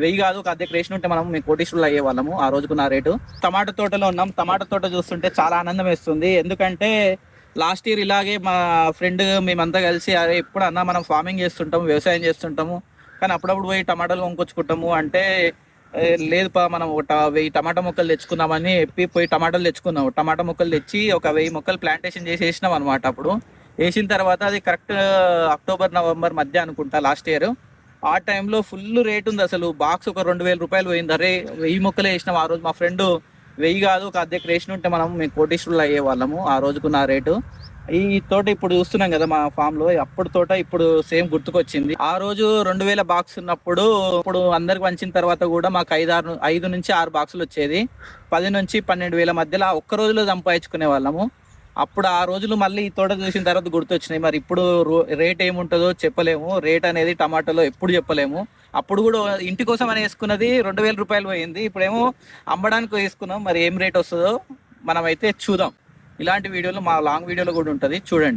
1000 కాదు, ఒక అద్దె క్రేషన్ ఉంటే మనం మేము కోటీశ్వరులు అయ్యే వాళ్ళము ఆ రోజుకున్న రేటు. టమాటా తోటలో ఉన్నాం. టమాటా తోట చూస్తుంటే చాలా ఆనందం వేస్తుంది. ఎందుకంటే లాస్ట్ ఇయర్ ఇలాగే మా ఫ్రెండ్ మేమంతా కలిసి అరే ఎప్పుడు అన్నా మనం ఫార్మింగ్ చేస్తుంటాము, వ్యవసాయం చేస్తుంటాము, కానీ అప్పుడప్పుడు పోయి టమాటాలు కొనుక్కొచ్చుకుంటాము అంటే లేదు పా మనం ఒక 1000 టమాటా మొక్కలు తెచ్చుకుందామని చెప్పి పోయి టమాటాలు తెచ్చుకున్నాం. టమాటా మొక్కలు తెచ్చి ఒక 1000 మొక్కలు ప్లాంటేషన్ చేసి వేసినాం అనమాట. అప్పుడు వేసిన తర్వాత అది కరెక్ట్ అక్టోబర్ నవంబర్ మధ్య అనుకుంటా లాస్ట్ ఇయర్. ఆ టైంలో ఫుల్ రేట్ ఉంది అసలు. బాక్స్ ఒక 2000 రూపాయలు పోయింది. అరే 1000 మొక్కలు వేసినాం ఆ రోజు. మా ఫ్రెండ్ 1000 కాదు, ఒక అద్దె క్రేషన్ ఉంటే మనం మేము కోటీశ్వరులు అయ్యే వాళ్ళము ఆ రోజుకున్న రేటు. ఈ తోట ఇప్పుడు చూస్తున్నాం కదా మా ఫామ్ లో, అప్పుడు తోట ఇప్పుడు సేమ్ గుర్తుకొచ్చింది. ఆ రోజు 2000 బాక్స్ ఉన్నప్పుడు ఇప్పుడు అందరికి వంచిన తర్వాత కూడా మాకు 5 నుంచి 6 బాక్సులు వచ్చేది. 10 నుంచి 12,000 మధ్యలో ఒక్క రోజులో సంపాదించుకునే వాళ్ళము. అప్పుడు ఆ రోజులు మళ్ళీ ఈ తోట చూసిన తర్వాత గుర్తొచ్చినాయి. మరి ఇప్పుడు రేట్ ఏముంటుందో చెప్పలేము. రేట్ అనేది టమాటాలో ఎప్పుడు చెప్పలేము. అప్పుడు కూడా ఇంటి కోసం అని వేసుకున్నది 2000 రూపాయలు పోయింది. ఇప్పుడేమో అమ్మడానికి వేసుకున్నాం. మరి ఏం రేట్ వస్తుందో మనమైతే చూద్దాం. ఇలాంటి వీడియోలు మా లాంగ్ వీడియోలో కూడా ఉంటుంది, చూడండి.